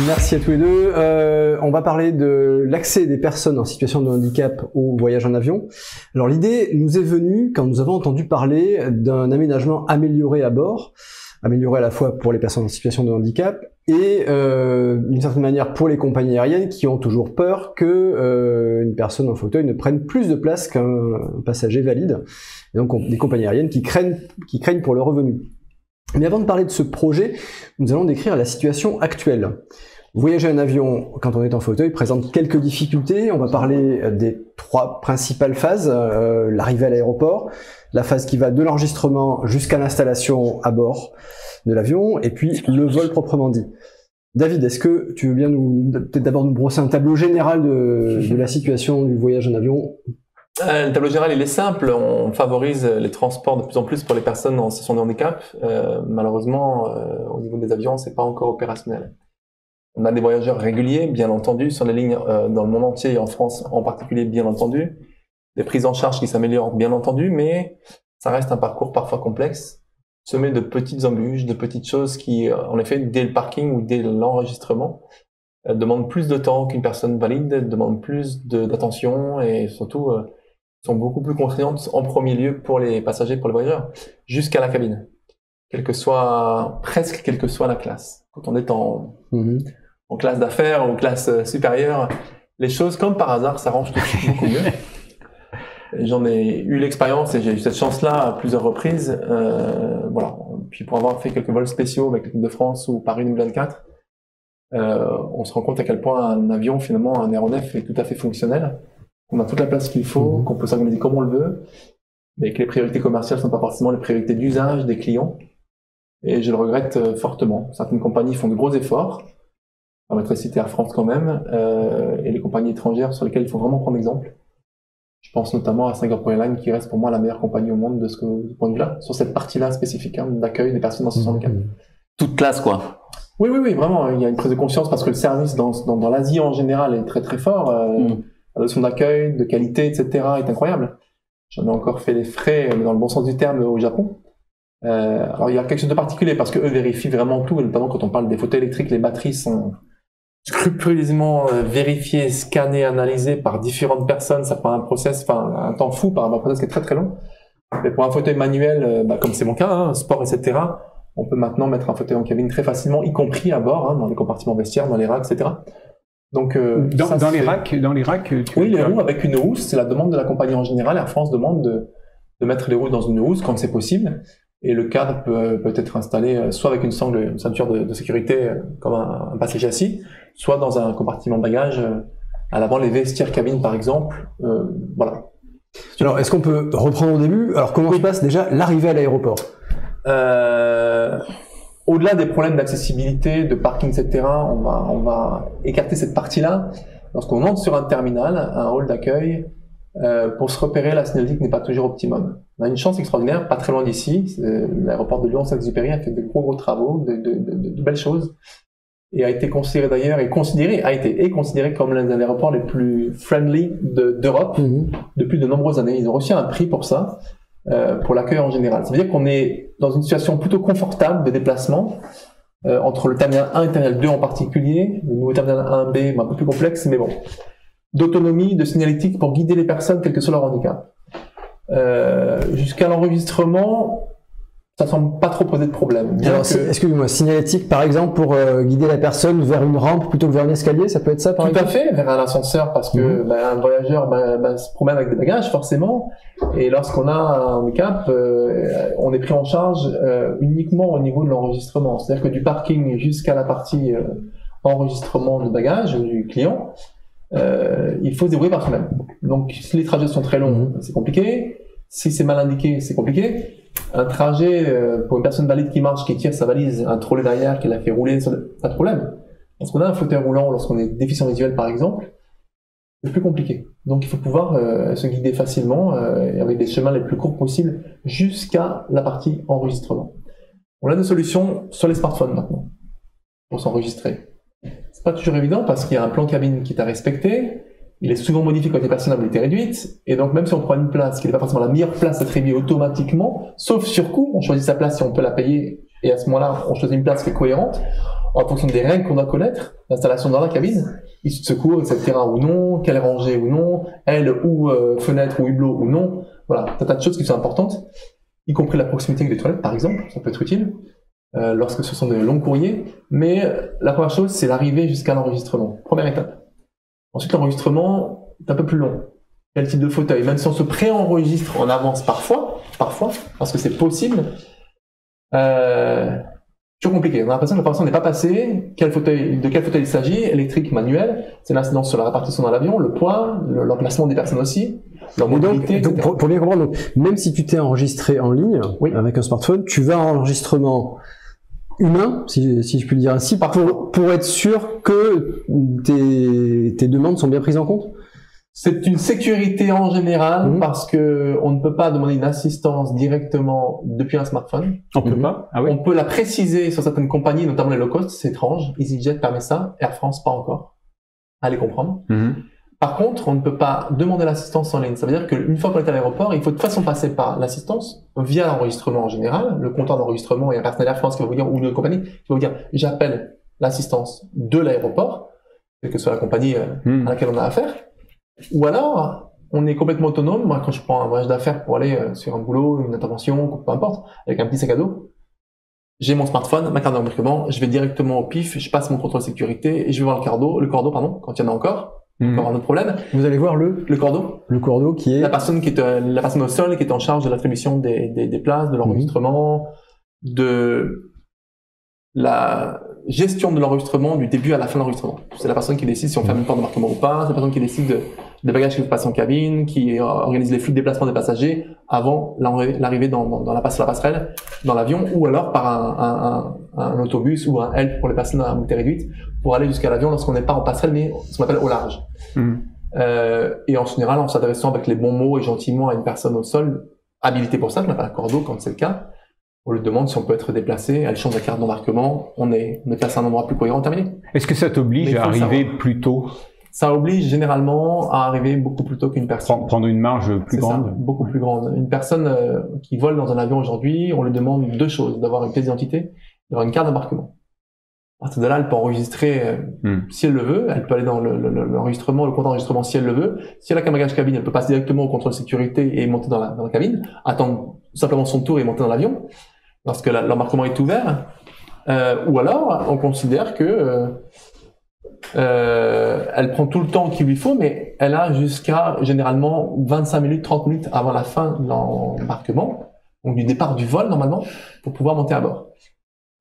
Merci à tous les deux. On va parler de l'accès des personnes en situation de handicap au voyage en avion. Alors l'idée nous est venue quand nous avons entendu parler d'un aménagement amélioré à bord, amélioré à la fois pour les personnes en situation de handicap et d'une certaine manière pour les compagnies aériennes qui ont toujours peur que une personne en fauteuil ne prenne plus de place qu'un passager valide. Et donc des compagnies aériennes qui craignent pour le revenu. Mais avant de parler de ce projet, nous allons décrire la situation actuelle. Voyager en avion quand on est en fauteuil présente quelques difficultés. On va parler des 3 principales phases. L'arrivée à l'aéroport, la phase qui va de l'enregistrement jusqu'à l'installation à bord de l'avion, et puis le vol proprement dit. David, est-ce que tu veux bien peut-être d'abord nous brosser un tableau général de la situation du voyage en avion ? Le tableau général, il est simple. On favorise les transports de plus en plus pour les personnes en situation de handicap. Malheureusement, au niveau des avions, c'est pas encore opérationnel. On a des voyageurs réguliers, bien entendu, sur les lignes dans le monde entier et en France en particulier, bien entendu. Des prises en charge qui s'améliorent, bien entendu, mais ça reste un parcours parfois complexe, semé de petites embûches, de petites choses qui, en effet, dès le parking ou dès l'enregistrement, demandent plus de temps qu'une personne valide, demandent plus d'attention et surtout sont beaucoup plus contraignantes en premier lieu pour les passagers, pour les voyageurs, jusqu'à la cabine, presque quelle que soit la classe. Quand on est en classe d'affaires ou classe supérieure, les choses, comme par hasard, s'arrangent tout de suite beaucoup mieux. J'en ai eu l'expérience et j'ai eu cette chance-là à plusieurs reprises. Voilà. Puis pour avoir fait quelques vols spéciaux avec l'équipe de France ou Paris 2024, on se rend compte à quel point un avion, finalement, un aéronef est tout à fait fonctionnel. On a toute la place qu'il faut, qu'on peut s'organiser comme on le veut, mais que les priorités commerciales ne sont pas forcément les priorités d'usage des clients. Et je le regrette fortement. Certaines compagnies font de gros efforts. On va citer Air France quand même, et les compagnies étrangères sur lesquelles il faut vraiment prendre exemple. Je pense notamment à Singapore Airlines qui reste pour moi la meilleure compagnie au monde de ce point de vue-là, sur cette partie-là spécifique d'accueil des personnes en situation de handicap. Toute classe, quoi. Oui, vraiment. Il y a une prise de conscience parce que le service dans l'Asie en général est très très fort. La notion d'accueil, de qualité, etc. est incroyable. J'en ai encore fait les frais, dans le bon sens du terme, au Japon. Alors il y a quelque chose de particulier parce que eux vérifient vraiment tout, et notamment quand on parle des fauteuils électriques, les batteries sont scrupuleusement vérifiées, scannées, analysées par différentes personnes. Ça prend un temps fou par un process qui est très très long. Mais pour un fauteuil manuel, comme c'est mon cas, sport, etc., on peut maintenant mettre un fauteuil en cabine très facilement, y compris à bord, dans les compartiments vestiaires, dans les racks, etc. Donc, dans les racks, oui, les roues avec une housse, c'est la demande de la compagnie en général. Air France demande de mettre les roues dans une housse quand c'est possible. Et le cadre peut être installé soit avec une ceinture de sécurité comme un passager assis, soit dans un compartiment bagage à l'avant, les vestiaires cabines par exemple. Voilà. Alors, est-ce qu'on peut reprendre au début? Alors, comment se passe déjà l'arrivée à l'aéroport? Au-delà des problèmes d'accessibilité, de parking, etc., on va écarter cette partie-là. Lorsqu'on entre sur un terminal, un hall d'accueil, pour se repérer, la signalétique n'est pas toujours optimum. On a une chance extraordinaire, pas très loin d'ici. L'aéroport de Lyon-Saint-Exupéry a fait de gros travaux, de belles choses, et a été considéré d'ailleurs et considéré comme l'un des aéroports les plus friendly d'Europe depuis de nombreuses années. Ils ont reçu un prix pour ça, pour l'accueil en général. Ça veut dire qu'on est dans une situation plutôt confortable de déplacement entre le terminal 1 et le terminal 2 en particulier, le nouveau terminal 1B, un peu plus complexe, mais bon, d'autonomie, de signalétique pour guider les personnes quel que soit leur handicap. Jusqu'à l'enregistrement, ça semble pas trop poser de problème. Alors, excusez-moi, signalétique par exemple pour guider la personne vers une rampe plutôt que vers un escalier, ça peut être ça par exemple? Tout à fait, vers un ascenseur parce que un voyageur se promène avec des bagages forcément, et lorsqu'on a un handicap, on est pris en charge uniquement au niveau de l'enregistrement. C'est-à-dire que du parking jusqu'à la partie enregistrement de bagages du client, il faut se débrouiller par soi-même. Donc si les trajets sont très longs, c'est compliqué. Si c'est mal indiqué, c'est compliqué. Un trajet pour une personne valide qui marche, qui tire sa valise, un trolley derrière qui la fait rouler, pas de problème. Lorsqu'on a un fauteuil roulant, lorsqu'on est déficient visuel par exemple, c'est plus compliqué. Donc il faut pouvoir se guider facilement et avec des chemins les plus courts possibles jusqu'à la partie enregistrement. On a des solutions sur les smartphones maintenant pour s'enregistrer. C'est pas toujours évident parce qu'il y a un plan cabine qui est à respecter. Il est souvent modifié quand les personnes à mobilité réduite, et donc même si on prend une place qui n'est pas forcément la meilleure place attribuée automatiquement, sauf sur coup, on choisit sa place si on peut la payer, et à ce moment-là, on choisit une place qui est cohérente, en fonction des règles qu'on doit connaître, l'installation dans la cabine, issue de secours, etc. ou non, quelle rangée ou non, aile ou fenêtre ou hublot ou non. Voilà, un tas de choses qui sont importantes, y compris la proximité avec les toilettes, par exemple, ça peut être utile, lorsque ce sont des longs courriers. Mais la première chose, c'est l'arrivée jusqu'à l'enregistrement. Première étape. Ensuite, l'enregistrement est un peu plus long. Quel type de fauteuil? Même si on se pré-enregistre en avance parfois, parce que c'est possible, toujours compliqué. On a l'impression que l'information n'est pas passée. De quel fauteuil il s'agit? Électrique, manuel. C'est l'incidence sur la répartition dans l'avion, le poids, l'emplacement des personnes aussi, leur mobilité, donc, pour bien comprendre, donc, même si tu t'es enregistré en ligne avec un smartphone, tu vas en enregistrement humain, si je puis le dire ainsi, pour être sûr que tes demandes sont bien prises en compte. C'est une sécurité en général parce que on ne peut pas demander une assistance directement depuis un smartphone. On peut pas. Ah oui. On peut la préciser sur certaines compagnies, notamment les low cost, c'est étrange. EasyJet permet ça, Air France pas encore. Allez comprendre. Par contre, on ne peut pas demander l'assistance en ligne. Ça veut dire qu'une fois qu'on est à l'aéroport, il faut de toute façon passer par l'assistance via l'enregistrement en général. Le compteur d'enregistrement et un personnel Air France qui va vous dire, ou une compagnie qui va vous dire, j'appelle l'assistance de l'aéroport, quelle que soit la compagnie à laquelle on a affaire. Ou alors, on est complètement autonome. Moi, quand je prends un voyage d'affaires pour aller sur un boulot, une intervention, peu importe, avec un petit sac à dos, j'ai mon smartphone, ma carte d'embarquement, je vais directement au pif, je passe mon contrôle de sécurité et je vais voir le cordeau, quand il y en a encore un autre problème. Vous allez voir le cordeau qui est la personne au sol qui est en charge de l'attribution des places, de l'enregistrement, de la gestion de l'enregistrement du début à la fin de l'enregistrement. C'est la personne qui décide si on ferme une porte d'embarquement ou pas, c'est la personne qui décide des bagages qui passent en cabine, qui organise les flux de déplacement des passagers avant l'arrivée dans la passerelle, dans l'avion, ou alors par un autobus ou un help pour les personnes à mobilité réduite pour aller jusqu'à l'avion lorsqu'on n'est pas en passerelle mais ce qu'on appelle au large. Et en général, en s'adressant avec les bons mots et gentiment à une personne au sol habilitée pour ça, qu'on appelle un cordeau quand c'est le cas, on lui demande si on peut être déplacé, elle change la carte d'embarquement, on est placé à un endroit plus cohérent, terminé. Est-ce que ça t'oblige à arriver plus tôt? Ça oblige généralement à arriver beaucoup plus tôt qu'une personne. Prendre une marge plus grande? Ça, beaucoup plus grande. Une personne qui vole dans un avion aujourd'hui, on lui demande deux choses, d'avoir une pièce d'identité, d'avoir une carte d'embarquement. À partir de là, elle peut enregistrer si elle le veut, elle peut aller dans l'enregistrement, le compte d'enregistrement si elle le veut. Si elle a qu'un bagage cabine, elle peut passer directement au contrôle de sécurité et monter dans la cabine, attendre simplement son tour et monter dans l'avion lorsque l'embarquement est ouvert. Ou alors, on considère que elle prend tout le temps qu'il lui faut, mais elle a jusqu'à généralement 25 minutes, 30 minutes avant la fin de l'embarquement, donc du départ du vol normalement, pour pouvoir monter à bord.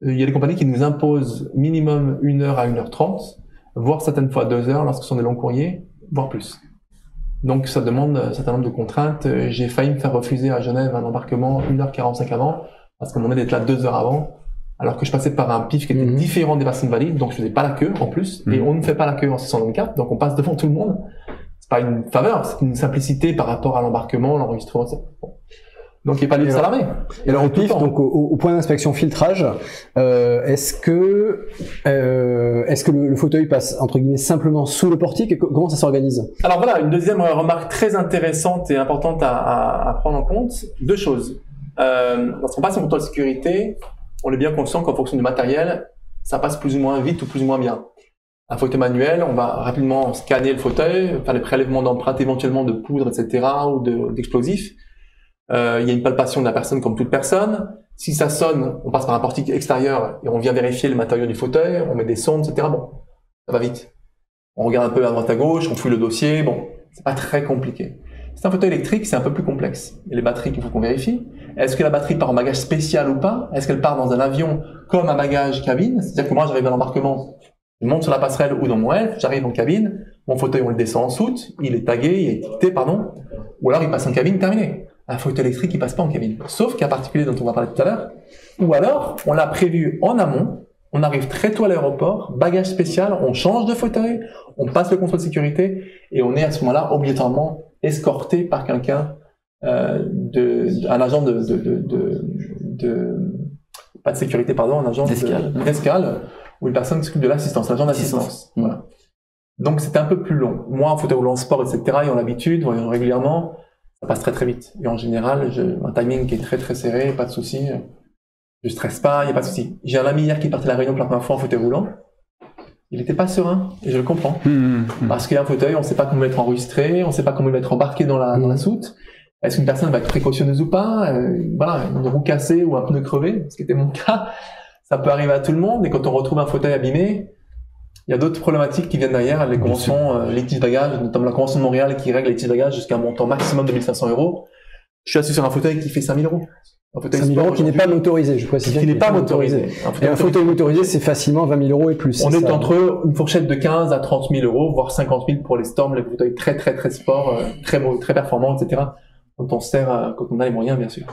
Il y a des compagnies qui nous imposent minimum 1 heure à 1h30, voire certaines fois 2 heures lorsque ce sont des longs courriers, voire plus. Donc ça demande un certain nombre de contraintes. J'ai failli me faire refuser à Genève un embarquement 1h45 avant, parce qu'on demandait d'être là 2 heures avant, alors que je passais par un pif qui était différent des personnes valides, donc je faisais pas la queue en plus, et on ne fait pas la queue en 624, donc on passe devant tout le monde. C'est pas une faveur, c'est une simplicité par rapport à l'embarquement, l'enregistrement, etc. Bon. Donc il n'y a pas lieu de s'alarmer. Et alors au pif, donc au point d'inspection filtrage, est-ce que le fauteuil passe entre guillemets simplement sous le portique? Comment ça s'organise? Alors voilà, une deuxième remarque très intéressante et importante à prendre en compte. Deux choses. Lorsqu'on passe en contrôle de sécurité, on est bien conscient qu'en fonction du matériel, ça passe plus ou moins vite ou plus ou moins bien. Un fauteuil manuel, on va rapidement scanner le fauteuil, faire les prélèvements d'empreintes éventuellement de poudre, etc. ou d'explosifs. Il y a une palpation de la personne comme toute personne. Si ça sonne, on passe par un portique extérieur et on vient vérifier le matériau du fauteuil, on met des sondes, etc. Bon, ça va vite. On regarde un peu à droite à gauche, on fouille le dossier. Bon, c'est pas très compliqué. C'est un fauteuil électrique, c'est un peu plus complexe. Il y a les batteries qu'il faut qu'on vérifie. Est-ce que la batterie part en bagage spécial ou pas? Est-ce qu'elle part dans un avion comme un bagage cabine? C'est-à-dire que moi, j'arrive à l'embarquement, je monte sur la passerelle ou dans mon help, j'arrive en cabine, mon fauteuil, on le descend en soute, il est tagué, il est étiqueté, pardon, ou alors il passe en cabine, terminé. Un fauteuil électrique, il passe pas en cabine. Sauf qu'un particulier dont on va parler tout à l'heure, ou alors, on l'a prévu en amont, on arrive très tôt à l'aéroport, bagage spécial, on change de fauteuil, on passe le contrôle de sécurité, et on est à ce moment-là obligatoirement escorté par quelqu'un, un agent pas de sécurité, pardon, un agent d'escale, ou une personne qui s'occupe de l'assistance, l'agent d'assistance. Voilà. Donc c'est un peu plus long. Moi, en fauteuil roulant sport, etc., ils ont l'habitude, voyons régulièrement, ça passe très très vite. Et en général, un timing qui est très très serré, pas de souci. Je stresse pas, il n'y a pas de souci. J'ai un ami hier qui partait à la réunion pour la première fois en fauteuil roulant. Il n'était pas serein, et je le comprends. Parce qu'il y a un fauteuil, on ne sait pas comment il va être enregistré, on ne sait pas comment il va être embarqué dans la soute. Est-ce qu'une personne va être précautionneuse ou pas? Voilà, une roue cassée ou un pneu crevé, ce qui était mon cas, ça peut arriver à tout le monde. Et quand on retrouve un fauteuil abîmé, il y a d'autres problématiques qui viennent derrière, les conventions litige bagages, notamment la convention de Montréal qui règle les litiges bagages jusqu'à un montant maximum de 1 500 €. Je suis assis sur un fauteuil qui fait 5 000 €. Un fauteuil 5 000 € qui n'est pas motorisé, je précise bien. Qui n'est pas motorisé. Et un fauteuil motorisé, c'est facilement 20 000 € et plus. On est entre une fourchette de 15 à 30 000 €, voire 50 000 pour les Storm, les fauteuils très sport, très beaux, très performants, etc. Quand on sert, quand on a les moyens, bien sûr.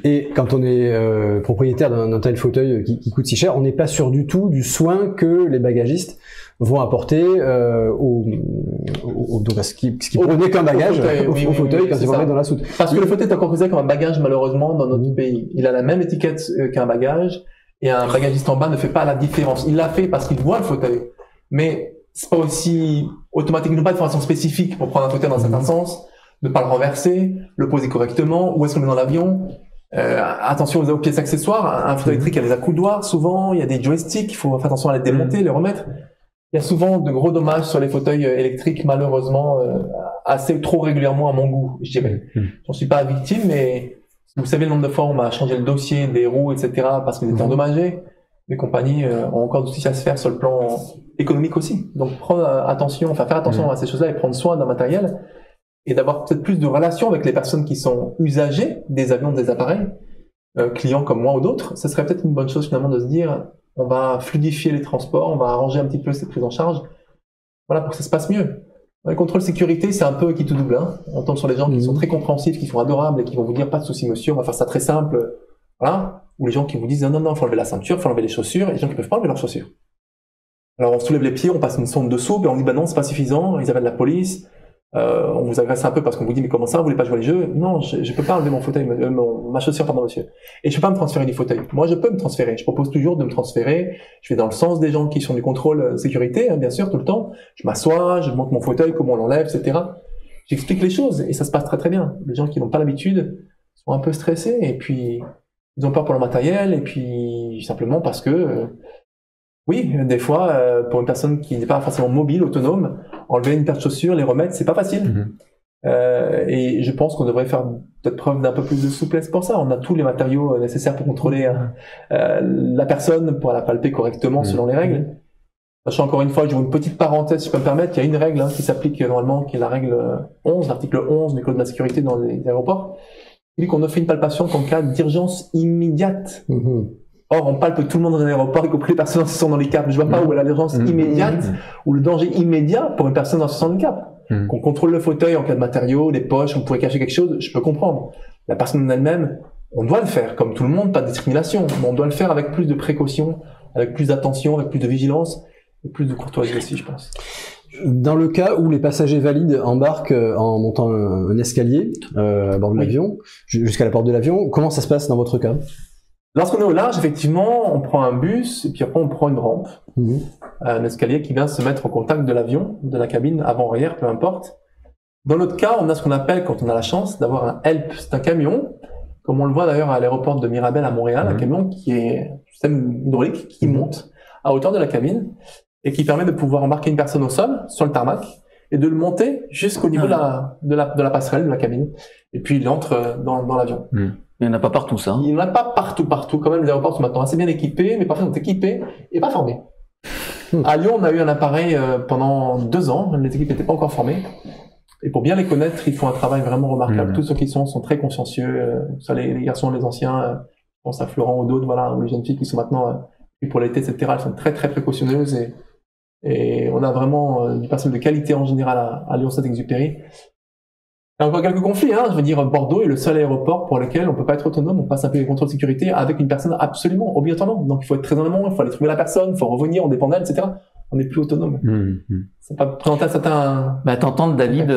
Et quand on est propriétaire d'un tel fauteuil qui coûte si cher, on n'est pas sûr du tout du soin que les bagagistes vont apporter donc à ce qui prenait qu'un bagage au fauteuil quand ils vont mettre dans la soute. Parce que le fauteuil est encore considéré comme un bagage malheureusement dans notre pays. Il a la même étiquette qu'un bagage et un bagagiste en bas ne fait pas la différence. Il l'a fait parce qu'il voit le fauteuil, mais c'est pas aussi automatique. Ils n'ont pas de formation spécifique pour prendre un fauteuil dans un certain sens, ne pas le renverser, le poser correctement, où est-ce qu'on est dans l'avion. Attention aux pièces accessoires. Un fauteuil électrique, il y a des accoudoirs souvent, il y a des joysticks, il faut faire attention à les démonter, les remettre. Il y a souvent de gros dommages sur les fauteuils électriques, malheureusement, assez trop régulièrement à mon goût, je dirais. J'en suis pas victime, mais vous savez le nombre de fois où on m'a changé le dossier des roues, etc., parce qu'ils étaient endommagés. Les compagnies ont encore du souci à se faire sur le plan économique aussi. Donc faire attention à ces choses-là et prendre soin d'un matériel et d'avoir peut-être plus de relations avec les personnes qui sont usagers des avions, des appareils, clients comme moi ou d'autres. Ce serait peut-être une bonne chose finalement de se dire on va fluidifier les transports, on va arranger un petit peu cette prise en charge, voilà, pour que ça se passe mieux. Dans les contrôles sécurité, c'est un peu qui tout double, hein. On tombe sur les gens qui sont très compréhensifs, qui sont adorables et qui vont vous dire pas de souci monsieur, on va faire ça très simple, voilà. Ou les gens qui vous disent non, faut enlever la ceinture, faut enlever les chaussures, et les gens qui peuvent pas enlever leurs chaussures. Alors on soulève les pieds, on passe une sonde dessous, et on dit non, c'est pas suffisant, ils appellent la police, on vous agresse un peu parce qu'on vous dit mais comment ça, vous voulez pas jouer les jeux? Non, je peux pas enlever mon fauteuil, ma chaussure, pardon monsieur. Et je peux pas me transférer du fauteuil. Moi je peux me transférer, je propose toujours de me transférer, je vais dans le sens des gens qui sont du contrôle sécurité, hein, bien sûr, tout le temps. Je m'assois, je monte mon fauteuil, comment on l'enlève, etc. J'explique les choses et ça se passe très très bien. Les gens qui n'ont pas l'habitude sont un peu stressés et puis ils ont peur pour leur matériel et puis simplement parce que oui, des fois, pour une personne qui n'est pas forcément mobile, autonome, enlever une paire de chaussures, les remettre, c'est pas facile. Et je pense qu'on devrait faire peut-être preuve d'un peu plus de souplesse pour ça. On a tous les matériaux nécessaires pour contrôler la personne, pour la palper correctement selon les règles. Sachant encore une fois, j'ouvre une petite parenthèse, si je peux me permettre, il y a une règle qui s'applique normalement, qui est la règle 11, l'article 11 du Code de la sécurité dans les aéroports. Il dit qu'on ne fait une palpation qu'en cas d'urgence immédiate. Or, on palpe tout le monde dans un aéroport, y compris les personnes en situation de handicap. Je vois pas où est l'urgence immédiate ou le danger immédiat pour une personne en situation de handicap. Qu'on contrôle le fauteuil en cas de matériaux, les poches, on pourrait cacher quelque chose, je peux comprendre. La personne en elle-même, on doit le faire, comme tout le monde, pas de discrimination, mais on doit le faire avec plus de précaution, avec plus d'attention, avec plus de vigilance et plus de courtoisie aussi, je pense. Dans le cas où les passagers valides embarquent en montant un escalier à bord de l'avion, jusqu'à la porte de l'avion, comment ça se passe dans votre cas? Lorsqu'on est au large, effectivement, on prend un bus et puis après on prend une rampe, un escalier qui vient se mettre au contact de l'avion, de la cabine, avant-arrière, peu importe. Dans notre cas, on a ce qu'on appelle, quand on a la chance, d'avoir un HELP. C'est un camion, comme on le voit d'ailleurs à l'aéroport de Mirabel à Montréal, un camion qui est un système hydraulique qui monte à hauteur de la cabine et qui permet de pouvoir embarquer une personne au sol, sur le tarmac, et de le monter jusqu'au niveau de la passerelle de la cabine. Et puis il entre dans l'avion. Il n'y en a pas partout, ça. Il n'y en a pas partout. Quand même, les aéroports sont maintenant assez bien équipés, mais parfois ils sont équipés et pas formés. À Lyon, on a eu un appareil pendant 2 ans. Les équipes n'étaient pas encore formées. Et pour bien les connaître, ils font un travail vraiment remarquable. Tous ceux qui sont très consciencieux, soit les garçons, les anciens, je pense à Florent ou d'autres, voilà, ou les jeunes filles qui sont maintenant pour l'été, etc. Elles sont très très précautionneuses et on a vraiment du personnel de qualité en général à Lyon-Saint-Exupéry. Il y a encore quelques conflits, hein. Je veux dire, Bordeaux est le seul aéroport pour lequel on peut pas être autonome, on passe un peu les contrôles de sécurité avec une personne absolument, obligatoirement. Donc il faut être très en amont, il faut aller trouver la personne, il faut revenir, on dépend d'elle, etc. On n'est plus autonome. Ça peut présenter un certain... t'entendre, David,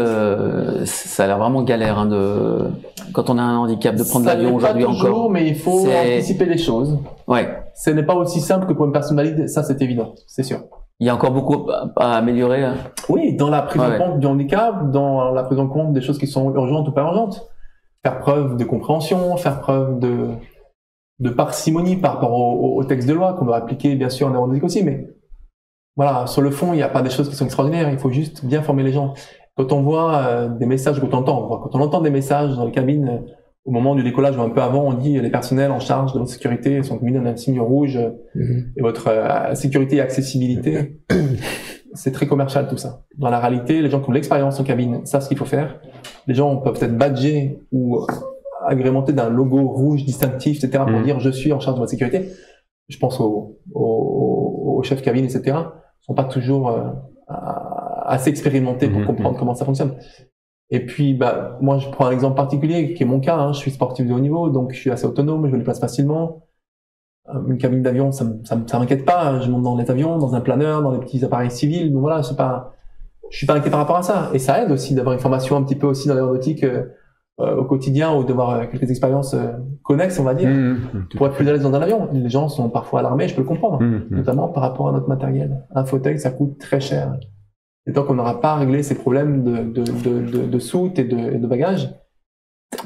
ça a l'air vraiment galère, hein, quand on a un handicap, de prendre l'avion aujourd'hui encore. Pas toujours, mais il faut anticiper les choses. Ouais. Ce n'est pas aussi simple que pour une personne valide, ça c'est évident, c'est sûr. Il y a encore beaucoup à améliorer. Oui, dans la prise en compte du handicap, dans la prise en compte des choses qui sont urgentes ou pas urgentes. Faire preuve de compréhension, faire preuve de parcimonie par rapport au texte de loi qu'on doit appliquer bien sûr en aéronautique aussi, mais voilà, sur le fond, il n'y a pas des choses qui sont extraordinaires, il faut juste bien former les gens. Quand on voit des messages, quand on entend des messages dans les cabines, au moment du décollage ou un peu avant, on dit les personnels en charge de votre sécurité sont mis dans un signe rouge et votre sécurité et accessibilité. C'est très commercial tout ça. Dans la réalité, les gens qui ont de l'expérience en cabine savent ce qu'il faut faire. Les gens peuvent être badgés ou agrémentés d'un logo rouge distinctif, etc. pour dire je suis en charge de votre sécurité. Je pense aux chefs cabine, etc. sont pas toujours assez expérimentés pour comprendre comment ça fonctionne. Et puis, moi, je prends un exemple particulier qui est mon cas. Hein. Je suis sportif de haut niveau, donc je suis assez autonome, je me déplace facilement. Une cabine d'avion, ça m'inquiète pas. Je monte dans les avions, dans un planeur, dans les petits appareils civils. Donc voilà, je suis pas inquiet par rapport à ça. Et ça aide aussi d'avoir une formation un petit peu aussi dans l'aéronautique au quotidien ou d'avoir quelques expériences connexes, on va dire, pour être plus à l'aise dans un avion. Les gens sont parfois alarmés, je peux le comprendre, notamment par rapport à notre matériel. Un fauteuil, ça coûte très cher. Et tant qu'on n'aura pas réglé ces problèmes de soute et de bagages,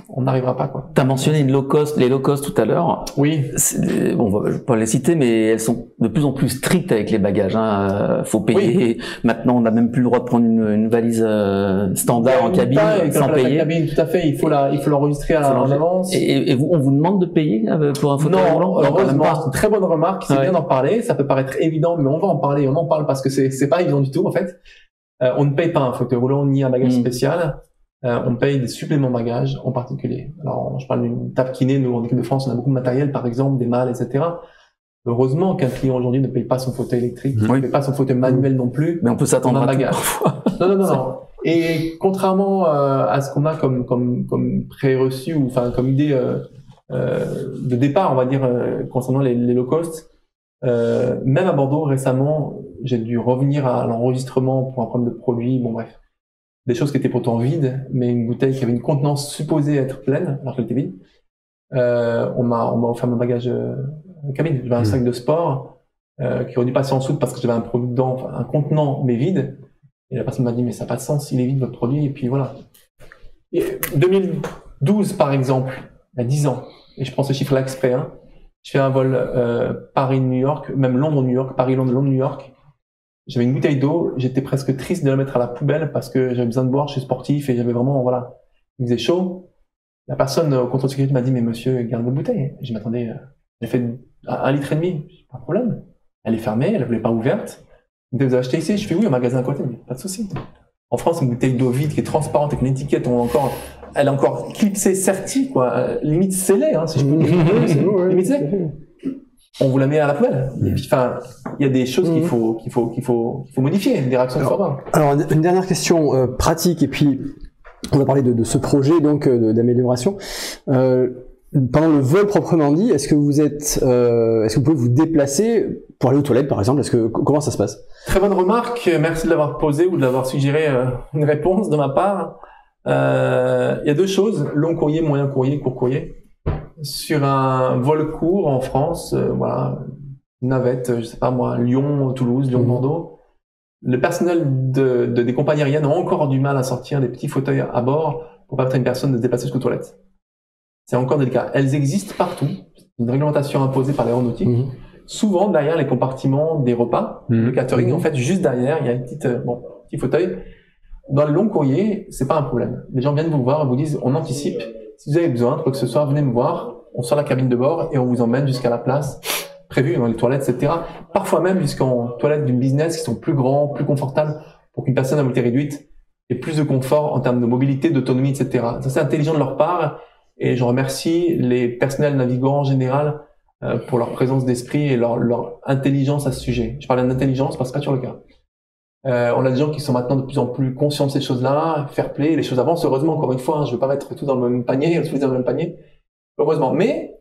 on n'arrivera pas, quoi. T'as mentionné les low cost tout à l'heure. Oui. Bon, je vais pas les citer, mais elles sont de plus en plus strictes avec les bagages. Hein. Faut payer. Oui. Maintenant, on n'a même plus le droit de prendre une valise standard en cabine sans payer. Cabine, tout à fait. Il faut l'enregistrer en avance. Et on vous demande de payer pour un fauteuil roulant? Non, heureusement, c'est une très bonne remarque. C'est bien d'en parler. Ça peut paraître évident, mais on va en parler. On en parle parce que c'est pas évident du tout, en fait. On ne paye pas un fauteuil roulant ni un bagage spécial. On paye des suppléments bagages en particulier. Alors, je parle d'une table kiné. Nous, en équipe de France, on a beaucoup de matériel, par exemple, des malles, etc. Heureusement qu'un client aujourd'hui ne paye pas son fauteuil électrique, ne paye pas son fauteuil manuel non plus. Mais on peut s'attendre à un bagage. Non. Et contrairement à ce qu'on a comme préreçu ou enfin comme idée de départ, on va dire, concernant les low cost, même à Bordeaux récemment, j'ai dû revenir à l'enregistrement pour un problème de produit. Bon bref. Des choses qui étaient pourtant vides, mais une bouteille qui avait une contenance supposée être pleine, alors qu'elle était vide. On m'a offert mon bagage cabine. J'avais un sac de sport qui aurait dû passer en soute parce que j'avais un produit dedans, enfin, un contenant mais vide. Et la personne m'a dit mais ça n'a pas de sens, il est vide votre produit. Et puis voilà. Et 2012 par exemple, il y a 10 ans, et je prends ce chiffre-là exprès, hein, je fais un vol Paris-New York, même Londres-New York, Paris-Londres-New York. J'avais une bouteille d'eau, j'étais presque triste de la mettre à la poubelle parce que j'avais besoin de boire, je suis sportif et j'avais vraiment, voilà, il faisait chaud. La personne au contrôle de sécurité m'a dit, mais monsieur, garde votre bouteille. Et je m'attendais, j'ai fait 1,5 litre. Pas de problème. Elle est fermée, elle voulait pas ouverte. Vous avez acheté ici? Je fais oui, au magasin à côté. Pas de souci. En France, une bouteille d'eau vide qui est transparente avec une étiquette, elle est encore clipsée, sertie, quoi, limite scellée, hein, si je peux dire. Limite scellée. On vous la met à la poubelle. Et puis, enfin, il y a des choses qu'il faut modifier, des réactions qu'il faut avoir. Alors, une dernière question pratique, et puis on va parler de ce projet donc d'amélioration. Pendant le vol proprement dit, est-ce que vous pouvez vous déplacer pour aller aux toilettes, par exemple? Comment ça se passe? Très bonne remarque. Merci de l'avoir posée ou de l'avoir suggéré une réponse de ma part. Il y a deux choses: long courrier, moyen courrier, court courrier. Sur un vol court en France, voilà, navette, je sais pas moi, Lyon, Toulouse, Lyon, Bordeaux, le personnel des compagnies aériennes ont encore du mal à sortir des petits fauteuils à bord pour permettre à une personne de se déplacer jusqu'aux toilettes. C'est encore délicat. Elles existent partout. C'est une réglementation imposée par l'aéronautique. Souvent derrière les compartiments des repas, le catering, en fait, juste derrière, il y a une petit fauteuil. Dans le long courrier, c'est pas un problème. Les gens viennent vous voir et vous disent, on anticipe. Si vous avez besoin de quoi que ce soit, venez me voir. On sort la cabine de bord et on vous emmène jusqu'à la place prévue dans les toilettes, etc. Parfois même jusqu'en toilettes d'une business qui sont plus grands, plus confortables pour qu'une personne à mobilité réduite ait plus de confort en termes de mobilité, d'autonomie, etc. Ça, c'est intelligent de leur part et je remercie les personnels navigants en général pour leur présence d'esprit et leur intelligence à ce sujet. Je parle d'intelligence parce que c'est pas toujours le cas. On a des gens qui sont maintenant de plus en plus conscients de ces choses-là, fair play, les choses avancent, heureusement, encore une fois, hein, je veux pas mettre tout dans le même panier, tous dans le même panier, heureusement. Mais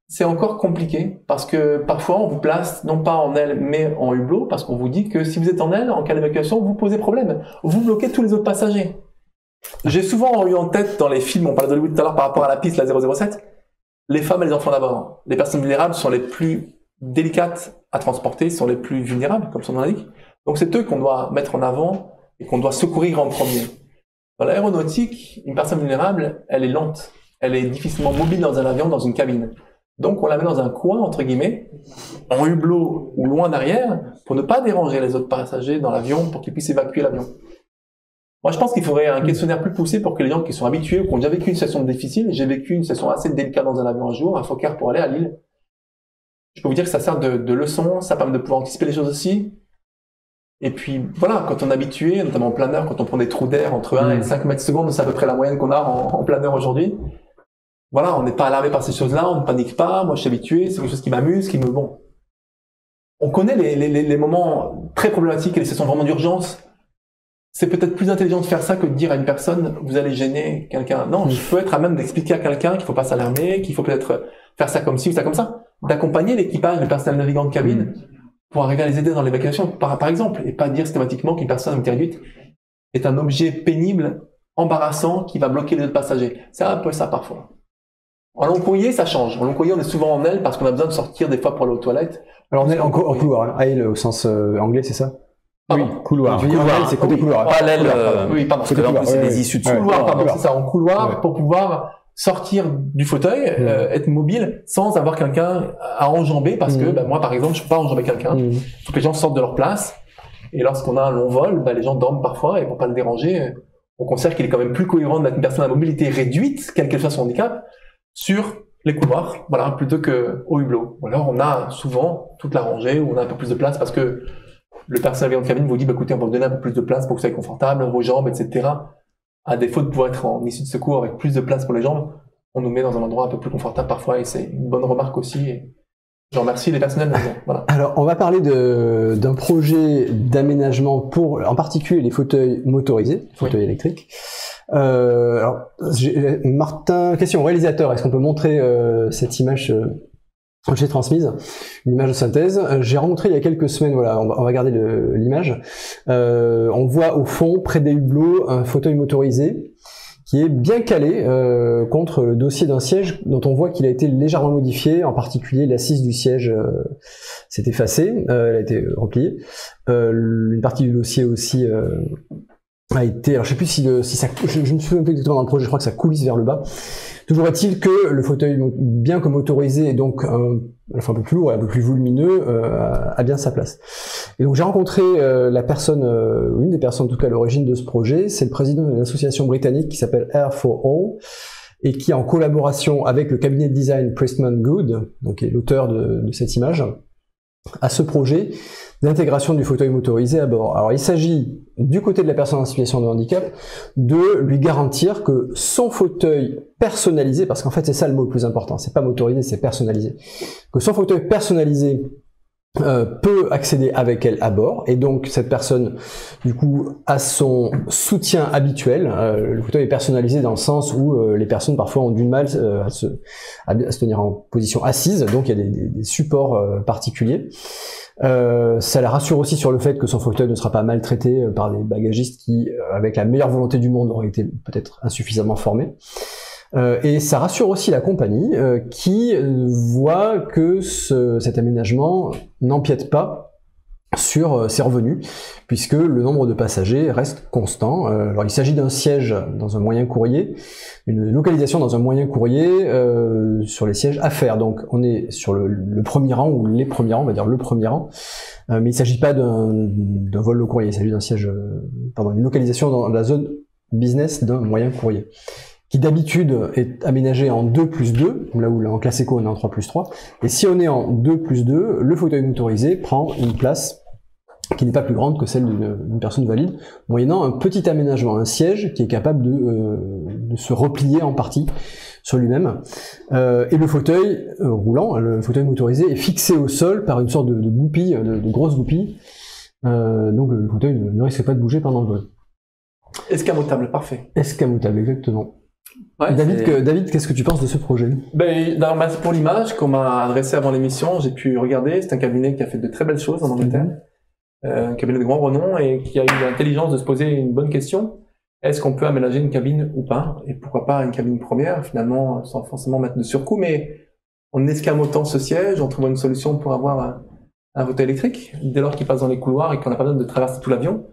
c'est encore compliqué, parce que parfois on vous place, non pas en aile, mais en hublot, parce qu'on vous dit que si vous êtes en aile, en cas d'évacuation, vous posez problème. Vous bloquez tous les autres passagers. J'ai souvent eu en tête dans les films, on parlait d'Hollywood tout à l'heure par rapport à la piste, la 007, les femmes et les enfants d'abord. Les personnes vulnérables sont les plus délicates à transporter, sont les plus vulnérables, comme son nom l'indique. Donc c'est eux qu'on doit mettre en avant et qu'on doit secourir en premier. Dans l'aéronautique, une personne vulnérable, elle est lente. Elle est difficilement mobile dans un avion, dans une cabine. Donc on la met dans un coin, entre guillemets, en hublot ou loin derrière, pour ne pas déranger les autres passagers dans l'avion, pour qu'ils puissent évacuer l'avion. Moi, je pense qu'il faudrait un questionnaire plus poussé pour que les gens qui sont habitués ou qui ont déjà vécu une situation difficile, j'ai vécu une situation assez délicate dans un avion un jour, un Fokker pour aller à Lille. Je peux vous dire que ça sert de leçon, ça permet de pouvoir anticiper les choses aussi. Et puis, voilà, quand on est habitué, notamment en planeur, quand on prend des trous d'air entre 1 et 5 mètres secondes, c'est à peu près la moyenne qu'on a en planeur aujourd'hui. Voilà, on n'est pas alarmé par ces choses-là, on ne panique pas, moi je suis habitué, c'est quelque chose qui m'amuse, qui me... Bon. On connaît les moments très problématiques et les situations vraiment d'urgence. C'est peut-être plus intelligent de faire ça que de dire à une personne, vous allez gêner quelqu'un. Non, je peux être à même d'expliquer à quelqu'un qu'il faut pas s'alarmer, qu'il faut peut-être faire ça comme ci ou ça comme ça. D'accompagner l'équipage, le personnel navigant de cabine, pour arriver à les aider dans l'évacuation, par exemple, et pas dire systématiquement qu'une personne à mobilité réduite est un objet pénible, embarrassant, qui va bloquer les autres passagers. C'est un peu ça parfois. En long courrier, ça change. En long courrier, on est souvent en aile parce qu'on a besoin de sortir des fois pour aller aux toilettes. Alors on est en couloir, hein. Aile au sens anglais, c'est ça? Oui, couloir. C'est côté couloir. Pas l'aile, oui, pardon. parce que là, en plus, c'est des issues de couloir, pardon, c'est ça, en couloir, pour pouvoir sortir du fauteuil, être mobile, sans avoir quelqu'un à enjamber, parce que, moi, par exemple, je peux pas enjamber quelqu'un. Il faut que les gens sortent de leur place. Et lorsqu'on a un long vol, les gens dorment parfois, et pour pas le déranger, on considère qu'il est quand même plus cohérent de mettre une personne à mobilité réduite, quel qu'elle soit son handicap, sur les couloirs, voilà, plutôt que au hublot. Ou alors, on a souvent toute la rangée, où on a un peu plus de place, parce que le personnel de cabine vous dit, écoutez, on va vous donner un peu plus de place pour que vous soyez confortable, vos jambes, etc. À défaut de pouvoir être en issue de secours avec plus de place pour les jambes, on nous met dans un endroit un peu plus confortable parfois, et c'est une bonne remarque aussi. Et je remercie les personnels. Voilà. Alors, on va parler d'un projet d'aménagement pour, en particulier, les fauteuils motorisés, fauteuils électriques. Alors, Martin, question au réalisateur, est-ce qu'on peut montrer cette image que j'ai transmise, une image de synthèse. J'ai rencontré il y a quelques semaines, voilà, on va regarder l'image. On voit au fond, près des hublots, un fauteuil motorisé qui est bien calé contre le dossier d'un siège dont on voit qu'il a été légèrement modifié, en particulier l'assise du siège s'est effacée, elle a été repliée. Une partie du dossier aussi a été, alors je sais plus si ça, je ne me souviens plus exactement dans le projet, je crois que ça coulisse vers le bas. Toujours est-il que le fauteuil, bien que motorisé, et donc un peu plus lourd et un peu plus volumineux, a bien sa place. Et donc j'ai rencontré la personne, une des personnes en tout cas à l'origine de ce projet, c'est le président d'une association britannique qui s'appelle Air for All, et qui en collaboration avec le cabinet de design Pressman Good, donc qui est l'auteur de cette image, à ce projet d'intégration du fauteuil motorisé à bord. Alors il s'agit, du côté de la personne en situation de handicap, de lui garantir que son fauteuil personnalisé, parce qu'en fait c'est ça le mot le plus important, c'est pas motorisé, c'est personnalisé, que son fauteuil personnalisé peut accéder avec elle à bord, et donc cette personne du coup a son soutien habituel. Le fauteuil est personnalisé dans le sens où les personnes parfois ont du mal à se tenir en position assise, donc il y a des supports particuliers. Ça la rassure aussi sur le fait que son fauteuil ne sera pas maltraité par des bagagistes qui, avec la meilleure volonté du monde, auraient été peut-être insuffisamment formés. Et ça rassure aussi la compagnie qui voit que cet aménagement n'empiète pas sur ses revenus, puisque le nombre de passagers reste constant. Alors il s'agit d'un siège dans un moyen courrier, une localisation dans un moyen courrier sur les sièges affaires. Donc on est sur le premier rang, ou les premiers rangs, on va dire le premier rang, mais il ne s'agit pas d'un vol au courrier, il s'agit d'un siège, une localisation dans la zone business d'un moyen courrier, qui d'habitude est aménagé en 2+2, là où en classe éco on est en 3+3, et si on est en 2+2, le fauteuil motorisé prend une place qui n'est pas plus grande que celle d'une personne valide, moyennant un petit aménagement, un siège qui est capable de se replier en partie sur lui-même. Et le fauteuil roulant, le fauteuil motorisé, est fixé au sol par une sorte de goupille, de grosse goupille, donc le fauteuil ne risque pas de bouger pendant le vol. Escamotable, parfait. Escamotable, exactement. Ouais, David, qu'est-ce que tu penses de ce projet? Merci pour l'image qu'on m'a adressée avant l'émission, j'ai pu regarder. C'est un cabinet qui a fait de très belles choses en Angleterre, un cabinet de grand renom, et qui a eu l'intelligence de se poser une bonne question. Est-ce qu'on peut aménager une cabine ou pas? Et pourquoi pas une cabine première, finalement, sans forcément mettre de surcoût, mais en escamotant ce siège, en trouvant une solution pour avoir un fauteuil électrique, dès lors qu'il passe dans les couloirs et qu'on n'a pas besoin de traverser tout l'avion.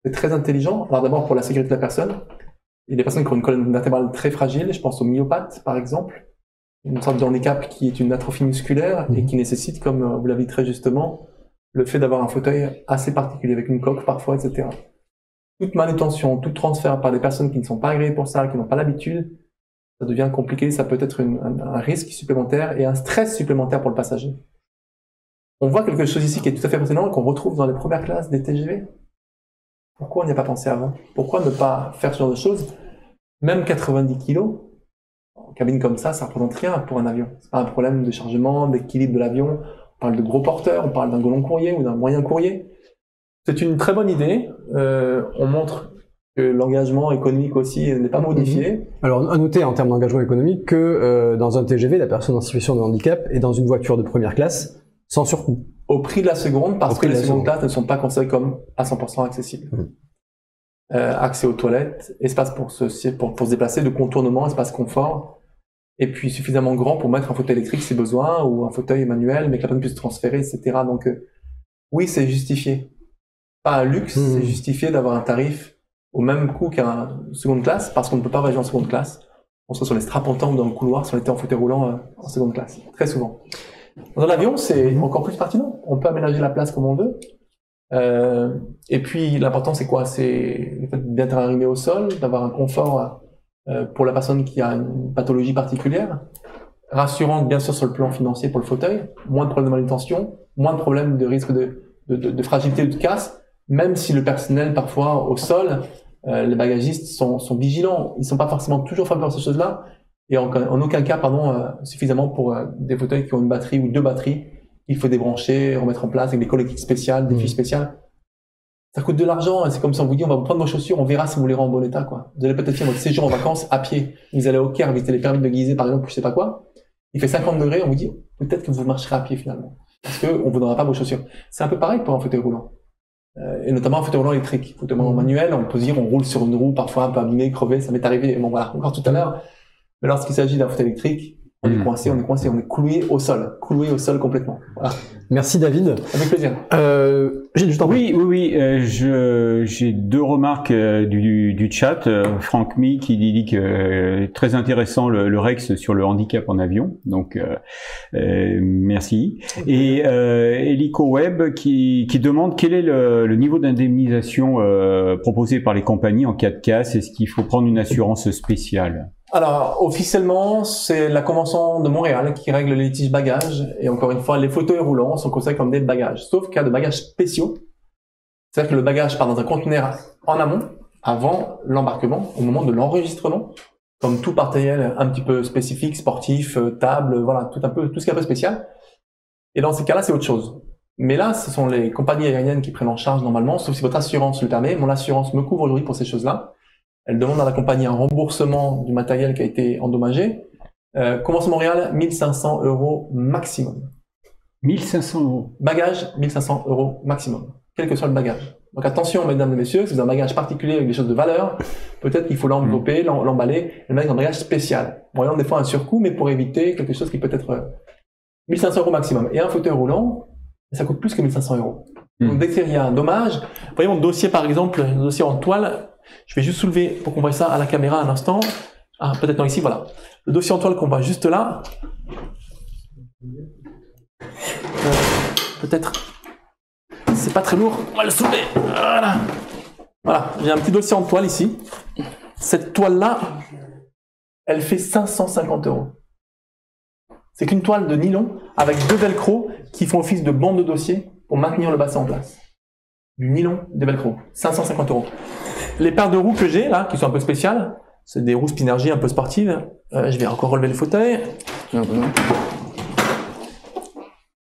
C'est très intelligent. Alors d'abord pour la sécurité de la personne. Il y a des personnes qui ont une colonne vertébrale très fragile, je pense aux myopathes par exemple, une sorte de handicap qui est une atrophie musculaire et qui nécessite, comme vous l'avez dit très justement, le fait d'avoir un fauteuil assez particulier avec une coque parfois, etc. Toute manutention, tout transfert par des personnes qui ne sont pas agréées pour ça, qui n'ont pas l'habitude, ça devient compliqué, ça peut être un risque supplémentaire et un stress supplémentaire pour le passager. On voit quelque chose ici qui est tout à fait pertinent et qu'on retrouve dans les premières classes des TGV. Pourquoi on n'y a pas pensé avant? Pourquoi ne pas faire ce genre de choses? Même 90 kg, en cabine comme ça représente rien pour un avion. C'est pas un problème de chargement, d'équilibre de l'avion. On parle de gros porteurs, on parle d'un long courrier ou d'un moyen courrier. C'est une très bonne idée. On montre que l'engagement économique aussi n'est pas modifié. Alors, à noter en termes d'engagement économique que dans un TGV, la personne en situation de handicap est dans une voiture de première classe sans surcoût. Au prix de la seconde, parce que les secondes classes ne sont pas considérées comme à 100% accessibles. Accès aux toilettes, espace pour se déplacer, de contournement, espace confort, et puis suffisamment grand pour mettre un fauteuil électrique si besoin, ou un fauteuil manuel, mais que la personne puisse se transférer, etc. Donc, oui, c'est justifié. Pas un luxe, c'est justifié d'avoir un tarif au même coût qu'un seconde classe, parce qu'on ne peut pas voyager en seconde classe. On soit sur les strapontants ou dans le couloir si on était en fauteuil roulant en seconde classe, très souvent. Dans l'avion, c'est encore plus pertinent. On peut aménager la place comme on veut. Et puis, l'important, c'est quoi? C'est le fait de bien être arrimé au sol, d'avoir un confort pour la personne qui a une pathologie particulière. Rassurant, bien sûr, sur le plan financier pour le fauteuil. Moins de problèmes de manutention, moins de problèmes de risque de fragilité ou de casse. Même si le personnel, parfois, au sol, les bagagistes sont vigilants. Ils sont pas forcément toujours favorables à ces choses-là. Et en aucun cas, suffisamment pour des fauteuils qui ont une batterie ou deux batteries. Il faut débrancher, remettre en place avec des collectifs spéciales, des fiches spéciales. Ça coûte de l'argent. C'est comme si on vous dit, on va vous prendre vos chaussures, on verra si vous les rend en bon état, quoi. Vous allez peut-être faire votre séjour en vacances à pied. Vous allez au Caire visiter les pyramides de Gizeh, par exemple, je sais pas quoi. Il fait 50 degrés, on vous dit, peut-être que vous marcherez à pied, finalement. Parce que on vous donnera pas vos chaussures. C'est un peu pareil pour un fauteuil roulant. Et notamment un fauteuil roulant électrique. Fauteuil roulant manuel, on peut se dire, on roule sur une roue, parfois un peu abîmée, crevée, ça m'est arrivé, bon voilà, encore tout à l'heure. Mais lorsqu'il s'agit d'un fauteuil électrique, on est coincé, on est cloué au sol complètement. Voilà. Merci David. Avec plaisir. J'ai du temps. Oui. J'ai deux remarques du chat. Franck Mi qui dit que très intéressant le Rex sur le handicap en avion. Donc merci. Et Helico Web qui demande quel est le niveau d'indemnisation proposé par les compagnies en cas de casse. Est-ce qu'il faut prendre une assurance spéciale? Alors, officiellement, c'est la Convention de Montréal qui règle les litiges bagages. Et encore une fois, les fauteuils roulants sont considérés comme des bagages, sauf qu'il y a de bagages spéciaux. C'est-à-dire que le bagage part dans un conteneur en amont, avant l'embarquement, au moment de l'enregistrement, comme tout matériel un petit peu spécifique, sportif, table, voilà, tout ce qui est un peu spécial. Et dans ces cas-là, c'est autre chose. Mais là, ce sont les compagnies aériennes qui prennent en charge normalement, sauf si votre assurance le permet. Mon assurance me couvre aujourd'hui pour ces choses-là. Elle demande à la compagnie un remboursement du matériel qui a été endommagé. Convention Montréal, 1500 € maximum. 1500 €. Bagage, 1500 € maximum. Quel que soit le bagage. Donc attention, mesdames et messieurs, si vous avez un bagage particulier avec des choses de valeur, peut-être qu'il faut l'envelopper, l'emballer, et le mettre dans un bagage spécial. Moyennant des fois un surcoût, mais pour éviter quelque chose qui peut être 1500 € maximum. Et un fauteuil roulant, ça coûte plus que 1500 €. Donc dès qu'il y a un dommage, voyez mon dossier par exemple, le dossier en toile, je vais juste soulever pour qu'on voit ça à la caméra un instant. Ah, peut-être non ici, voilà. Le dossier en toile qu'on voit juste là. Peut-être. C'est pas très lourd. On va le soulever. Voilà. Voilà. J'ai un petit dossier en toile ici. Cette toile-là, elle fait 550 €. C'est qu'une toile de nylon avec deux velcro qui font office de bande de dossier pour maintenir le bassin en place. Du nylon, des velcro. 550 €. Les paires de roues que j'ai là, qui sont un peu spéciales, c'est des roues Spinergie un peu sportives. Je vais encore relever le fauteuil.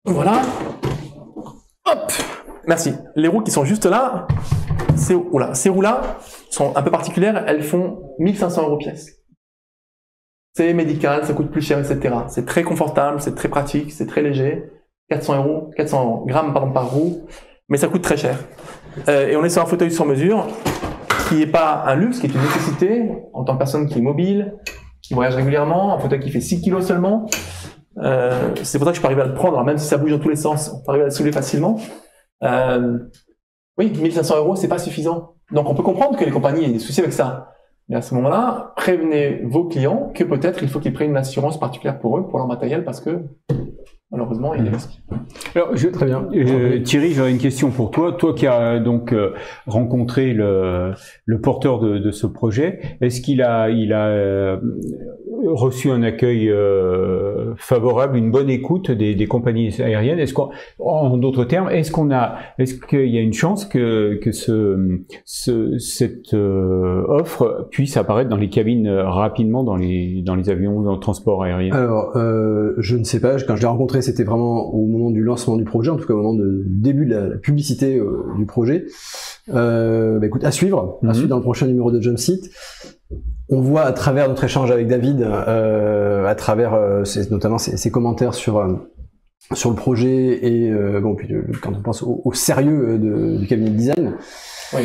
Voilà. Hop. Merci. Les roues qui sont juste là, ces roues-là sont un peu particulières. Elles font 1500 € pièce. C'est médical, ça coûte plus cher, etc. C'est très confortable, c'est très pratique, c'est très léger. 400 grammes par roue, mais ça coûte très cher. Et on est sur un fauteuil sur mesure, qui n'est pas un luxe, qui est une nécessité en tant que personne qui est mobile, qui voyage régulièrement, un fauteuil qui fait 6 kg seulement. C'est pour ça que je peux arriver à le prendre, même si ça bouge dans tous les sens, on peut arriver à le soulever facilement. Oui, 1500 €, c'est pas suffisant. Donc on peut comprendre que les compagnies aient des soucis avec ça. Et à ce moment-là, prévenez vos clients que peut-être il faut qu'ils prennent une assurance particulière pour eux, pour leur matériel, parce que malheureusement, il y a des risques. Alors, très bien. Thierry, j'aurais une question pour toi. Toi qui as donc rencontré le porteur de ce projet, est-ce qu'il a reçu un accueil favorable, une bonne écoute des compagnies aériennes? En d'autres termes, est-ce qu'il y a une chance que cette offre puisse apparaître dans les cabines rapidement dans les avions dans le transport aérien? Alors, je ne sais pas. Quand je l'ai rencontré, c'était vraiment au moment du lancement du projet, en tout cas au moment du début de la publicité du projet. Écoute, à suivre dans le prochain numéro de Jumpseat. On voit à travers notre échange avec David, à travers notamment ses commentaires sur le projet et puis quand on pense au sérieux du cabinet de design, oui.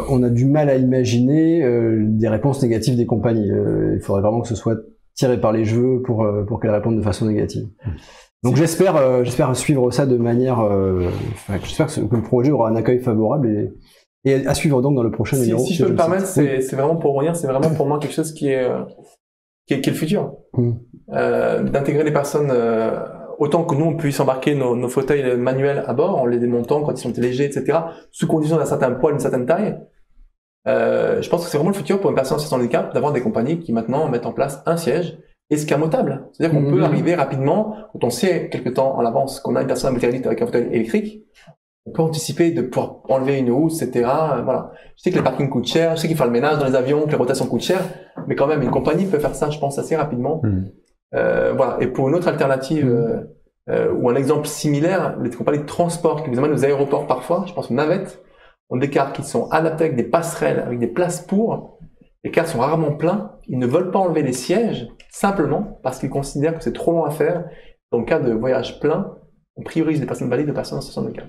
On a du mal à imaginer des réponses négatives des compagnies. Il faudrait vraiment que ce soit tiré par les cheveux pour qu'elles répondent de façon négative. Donc j'espère suivre ça de manière, j'espère que le projet aura un accueil favorable et à suivre donc dans le prochain numéro. Si je peux me permettre, c'est vraiment pour revenir, c'est vraiment pour moi quelque chose qui est le futur. D'intégrer des personnes, autant que nous on puisse embarquer nos fauteuils manuels à bord en les démontant quand ils sont légers, etc., sous condition d'un certain poids, d'une certaine taille. Je pense que c'est vraiment le futur pour une personne en situation de handicap d'avoir des compagnies qui maintenant mettent en place un siège escamotable. C'est-à-dire qu'on peut arriver rapidement, quand on sait quelque temps en avance qu'on a une personne à mobilité réduite avec un fauteuil électrique, on peut anticiper de pouvoir enlever une roue, etc. Voilà. Je sais que les parkings coûtent cher, je sais qu'il faut le ménage dans les avions, que les rotations coûtent cher, mais quand même, une compagnie peut faire ça, je pense, assez rapidement. Voilà. Et pour une autre alternative, ou un exemple similaire, les compagnies de transport qui vous amènent aux aéroports parfois, je pense aux navettes, ont des cars qui sont adaptés avec des passerelles, avec des places pour. Les cars sont rarement pleins. Ils ne veulent pas enlever les sièges, simplement parce qu'ils considèrent que c'est trop long à faire. Dans le cas de voyage plein, on priorise les personnes valides aux personnes en situation de handicap.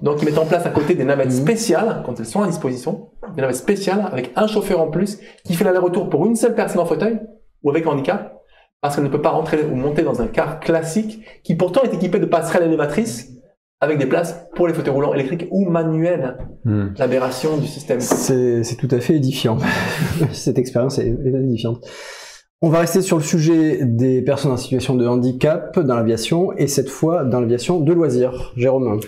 Donc, ils mettent en place à côté des navettes spéciales, quand elles sont à disposition, des navettes spéciales avec un chauffeur en plus qui fait l'aller-retour pour une seule personne en fauteuil ou avec handicap, parce qu'elle ne peut pas rentrer ou monter dans un car classique qui pourtant est équipé de passerelles élévatrices avec des places pour les fauteuils roulants électriques ou manuels. L'aberration du système. C'est tout à fait édifiant. Cette expérience est édifiante. On va rester sur le sujet des personnes en situation de handicap dans l'aviation, et cette fois dans l'aviation de loisirs. Jérôme.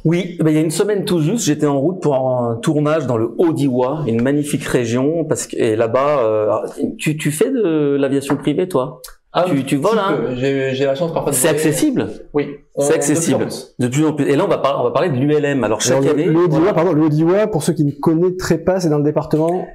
Oui, il y a une semaine tout juste, j'étais en route pour un tournage dans le Haut-Diois, une magnifique région, et là-bas, tu fais de l'aviation privée, toi? Tu voles, hein? J'ai la chance parfois de C'est accessible? Oui. C'est accessible. De plus en plus. Et là, on va parler de l'ULM. Alors, chaque année. Le Haut-Diois, pour ceux qui ne connaîtraient pas, c'est dans le département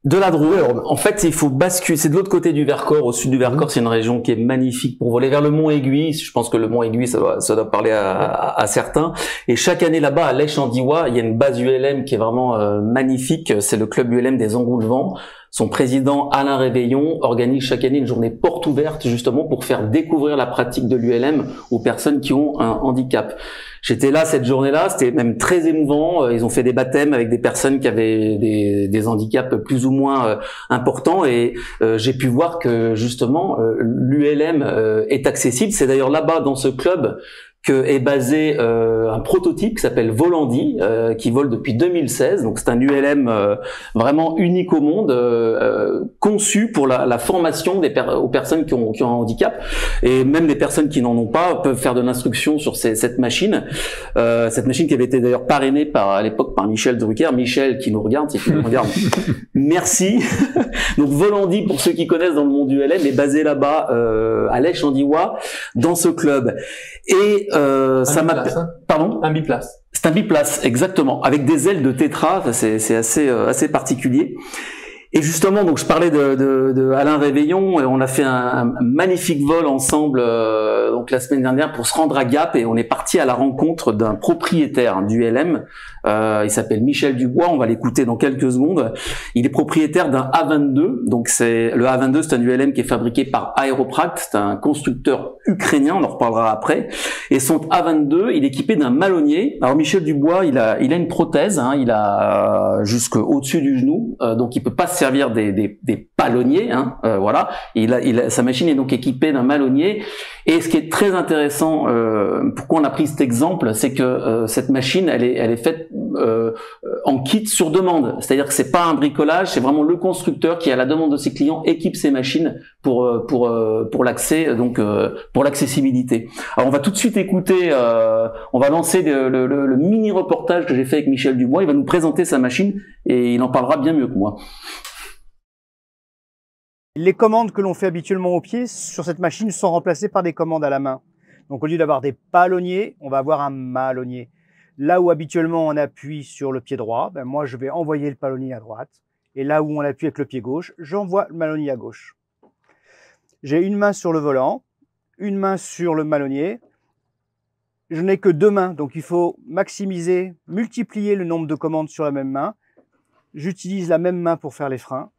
de la Drôme. En fait, il faut basculer. C'est de l'autre côté du Vercors, au sud du Vercors. C'est une région qui est magnifique pour voler vers le Mont Aiguille. Je pense que le Mont Aiguille, ça doit parler à certains. Et chaque année là-bas, à Lèche-en-Diois, il y a une base ULM qui est vraiment magnifique. C'est le club ULM des Engoulevents. Son président, Alain Réveillon, organise chaque année une journée porte ouverte justement pour faire découvrir la pratique de l'ULM aux personnes qui ont un handicap. J'étais là cette journée-là, c'était même très émouvant. Ils ont fait des baptêmes avec des personnes qui avaient des handicaps plus ou moins importants, et j'ai pu voir que justement l'ULM est accessible. C'est d'ailleurs là-bas dans ce club que est basé un prototype qui s'appelle Volandi, qui vole depuis 2016. Donc c'est un ULM vraiment unique au monde, conçu pour la formation aux personnes qui ont un handicap, et même les personnes qui n'en ont pas peuvent faire de l'instruction sur cette machine. Cette machine qui avait été d'ailleurs parrainée à l'époque par Michel Drucker. Michel, qui nous regarde, si tu nous regardes, merci. Donc Volandi, pour ceux qui connaissent dans le monde du ULM, est basé là-bas à Lèche-en-Diois dans ce club. Et ça m'a... Pardon ? Un biplace. C'est un biplace, exactement, avec des ailes de tétra. C'est assez particulier. Et justement, donc je parlais de Alain Réveillon, et on a fait un magnifique vol ensemble donc la semaine dernière pour se rendre à Gap, et on est parti à la rencontre d'un propriétaire du LM. Il s'appelle Michel Dubois, on va l'écouter dans quelques secondes. Il est propriétaire d'un A22, donc le A22, c'est un ULM qui est fabriqué par Aeropract, c'est un constructeur ukrainien, on en reparlera après. Et son A22, il est équipé d'un malonnier. Alors Michel Dubois, il a une prothèse, hein, il a jusqu'au-dessus du genou, donc il peut pas se servir des palonniers, hein, voilà. Sa machine est donc équipée d'un malonnier. Et ce qui est très intéressant, pourquoi on a pris cet exemple, c'est que cette machine, elle est faite en kit sur demande. C'est-à-dire que c'est pas un bricolage, c'est vraiment le constructeur qui, à la demande de ses clients, équipe ses machines pour l'accès, donc pour l'accessibilité. Alors on va tout de suite écouter, on va lancer le mini reportage que j'ai fait avec Michel Dubois. Il va nous présenter sa machine et il en parlera bien mieux que moi. Les commandes que l'on fait habituellement au pied sur cette machine sont remplacées par des commandes à la main. Donc au lieu d'avoir des palonniers, on va avoir un malonnier. Là où habituellement on appuie sur le pied droit, ben moi je vais envoyer le palonnier à droite. Et là où on appuie avec le pied gauche, j'envoie le malonnier à gauche. J'ai une main sur le volant, une main sur le malonnier. Je n'ai que deux mains, donc il faut maximiser, multiplier le nombre de commandes sur la même main. J'utilise la même main pour faire les freins.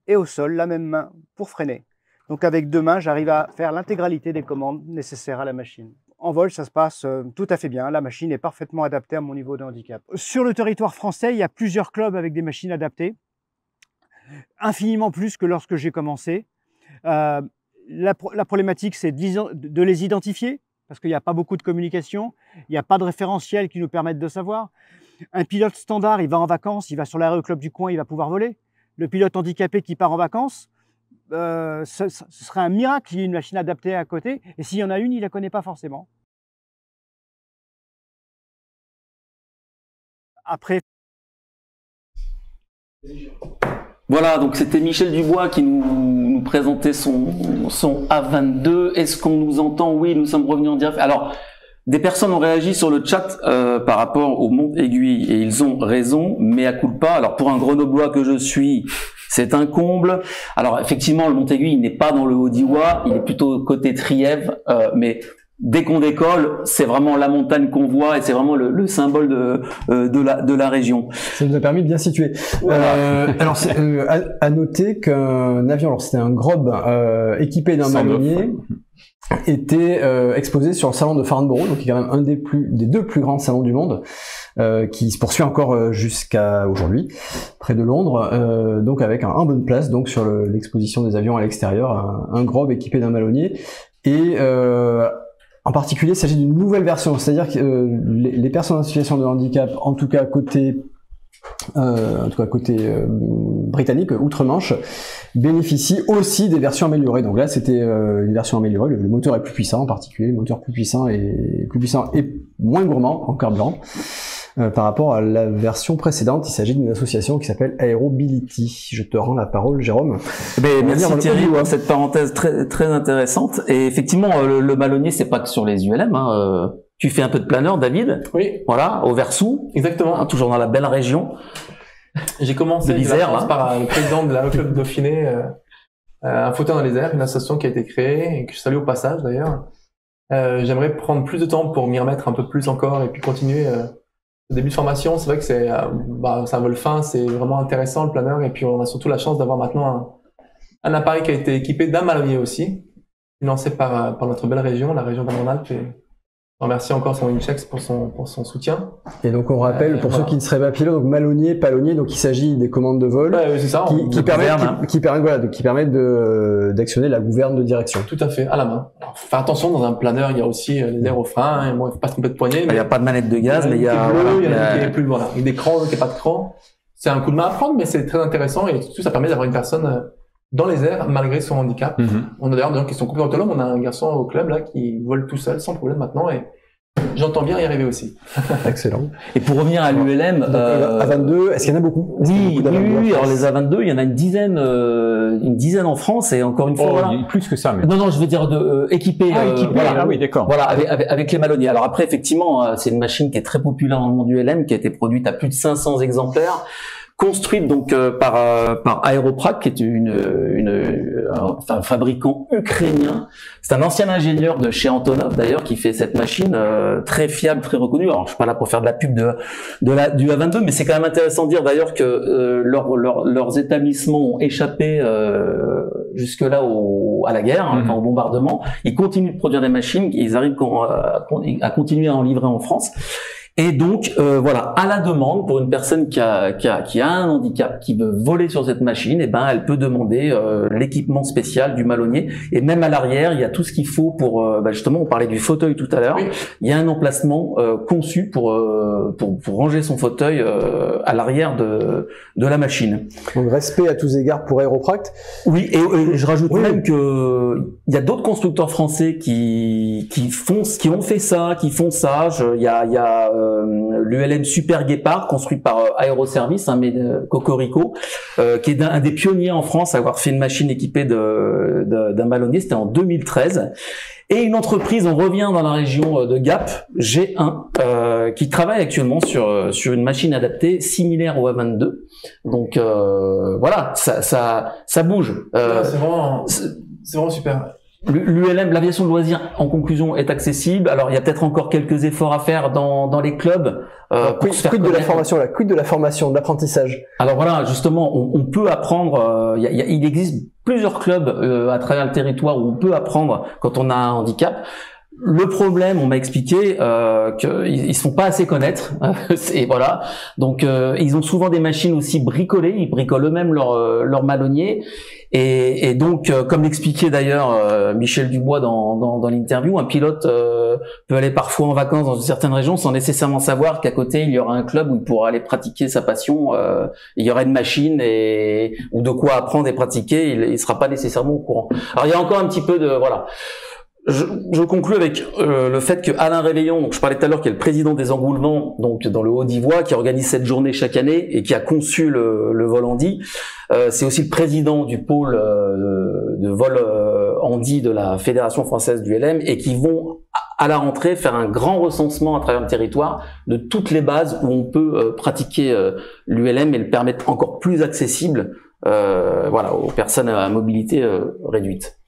Et au sol, la même main pour freiner. Donc avec deux mains, j'arrive à faire l'intégralité des commandes nécessaires à la machine. En vol, ça se passe tout à fait bien. La machine est parfaitement adaptée à mon niveau de handicap. Sur le territoire français, il y a plusieurs clubs avec des machines adaptées. Infiniment plus que lorsque j'ai commencé. La problématique, c'est de les identifier, parce qu'il n'y a pas beaucoup de communication. Il n'y a pas de référentiel qui nous permettent de savoir. Un pilote standard, il va en vacances, il va sur l'aéroclub du coin, il va pouvoir voler. Le pilote handicapé qui part en vacances, ce serait un miracle qu'il y ait une machine adaptée à côté. Et s'il y en a une, il ne la connaît pas forcément. Après. Voilà, donc c'était Michel Dubois qui nous présentait son A22. Est-ce qu'on nous entend? Oui, nous sommes revenus en direct. Alors, des personnes ont réagi sur le chat par rapport au monte aiguille et ils ont raison, mais à culpa. Alors pour un Grenoblois que je suis, c'est un comble. Alors effectivement, le monte aiguille n'est pas dans le Haut-Diois, il est plutôt côté Trièves, mais dès qu'on décolle, c'est vraiment la montagne qu'on voit et c'est vraiment le symbole de la région. Ça nous a permis de bien situer. Alors à noter qu'un avion, alors c'était un Grob équipé d'un malonnier, était exposé sur le salon de Farnborough, donc qui est quand même un des deux plus grands salons du monde, qui se poursuit encore jusqu'à aujourd'hui, près de Londres, donc avec un bonne place donc sur l'exposition des avions à l'extérieur, un Grob équipé d'un malonnier, et en particulier il s'agit d'une nouvelle version, c'est-à-dire que les personnes en situation de handicap, en tout cas côté britannique, outre-Manche, bénéficie aussi des versions améliorées. Donc là, c'était une version améliorée. Le moteur est plus puissant, en particulier, le moteur plus puissant et moins gourmand en carburant par rapport à la version précédente. Il s'agit d'une association qui s'appelle Aerobility. Je te rends la parole, Jérôme. Merci Thierry pour cette parenthèse très très intéressante. Et effectivement, le malonnier, c'est pas que sur les ULM. Tu fais un peu de planeur, David? Oui. Voilà, au Versou. Exactement. Toujours dans la belle région. J'ai commencé l'Isère par le président de l'aéroclub Dauphiné, un fauteuil dans les airs, une association qui a été créée et que je salue au passage d'ailleurs. J'aimerais prendre plus de temps pour m'y remettre un peu plus encore et puis continuer. Au début de formation, c'est vrai que c'est un vol fin, c'est vraiment intéressant le planeur et puis on a surtout la chance d'avoir maintenant un appareil qui a été équipé d'un malonnier aussi, financé par notre belle région, la région d'Amont-Alpes. Je remercie encore son Inchex pour son soutien. Et donc on rappelle, pour ceux qui ne seraient pas pilotes, donc malonnier, palonnier, donc il s'agit des commandes de vol c'est ça, qui permettent d'actionner la gouverne de direction. Tout à fait, à la main. Alors, faut faire attention, dans un planeur, il y a aussi les airs au frein, et bon, il faut pas se tromper de poignée. Il n'y a pas de manette de gaz, mais il y a des crans, il n'y a pas de crans. C'est un coup de main à prendre, mais c'est très intéressant et surtout ça permet d'avoir une personne dans les airs malgré son handicap. On a d'ailleurs des gens qui sont complètement autonomes. On a un garçon au club là qui vole tout seul sans problème maintenant et j'entends bien y arriver aussi. Excellent. Et pour revenir à l'ULM, A22, est-ce qu'il y en a beaucoup? Oui. Alors les A22, il y en a une dizaine en France et encore une fois, voilà. Plus que ça, mais. Non, je veux dire équipés. Voilà. Ah oui, d'accord. Voilà, avec les malonniers. Alors après, effectivement, c'est une machine qui est très populaire dans le monde du ULM, qui a été produite à plus de 500 exemplaires. Construite donc par Aeroprac, qui est un fabricant ukrainien. C'est un ancien ingénieur de chez Antonov d'ailleurs qui fait cette machine très fiable, très reconnue. Alors je suis pas là pour faire de la pub du A22, mais c'est quand même intéressant de dire d'ailleurs que leurs établissements ont échappé jusque là à la guerre, enfin, au bombardement. Ils continuent de produire des machines, ils arrivent à continuer à en livrer en France. Et donc voilà, à la demande, pour une personne qui a un handicap, qui veut voler sur cette machine, elle peut demander l'équipement spécial du malonnier. Et même à l'arrière, il y a tout ce qu'il faut pour justement, on parlait du fauteuil tout à l'heure. Oui. Il y a un emplacement conçu pour ranger son fauteuil à l'arrière de la machine. Donc respect à tous égards pour Aeropract. Oui, et je rajoute même que il y a d'autres constructeurs français qui ont fait ça, qui font ça. Il y a l'ULM Super Guépard, construit par Aéroservice, Cocorico, qui est un des pionniers en France à avoir fait une machine équipée d'un malonnier. C'était en 2013. Et une entreprise, on revient dans la région de Gap, G1, qui travaille actuellement sur une machine adaptée similaire au A22. Donc voilà, ça bouge. C'est vraiment super. L'ULM, l'aviation de loisirs, en conclusion, est accessible. Alors, il y a peut-être encore quelques efforts à faire dans les clubs. Quid de la formation, quid de la formation, de l'apprentissage. Alors voilà, justement, on peut apprendre. Il existe plusieurs clubs à travers le territoire où on peut apprendre quand on a un handicap. Le problème, on m'a expliqué qu'ils se font pas assez connaître, et voilà. Donc ils ont souvent des machines aussi bricolées, ils bricolent eux-mêmes leur malonnier. Et donc, comme l'expliquait d'ailleurs Michel Dubois dans l'interview, un pilote peut aller parfois en vacances dans certaines régions sans nécessairement savoir qu'à côté il y aura un club où il pourra aller pratiquer sa passion. Il y aura une machine ou de quoi apprendre et pratiquer. Il sera pas nécessairement au courant. Alors il y a encore un petit peu de voilà. Je conclue avec le fait que Alain Réveillon, donc je parlais tout à l'heure, qui est le président des Engoulements, donc dans le Haut-d'Ivoire, qui organise cette journée chaque année et qui a conçu le vol handi. C'est aussi le président du pôle de vol handi de la Fédération française du LM et qui vont à la rentrée faire un grand recensement à travers le territoire de toutes les bases où on peut pratiquer l'ULM et le permettre encore plus accessible aux personnes à mobilité réduite.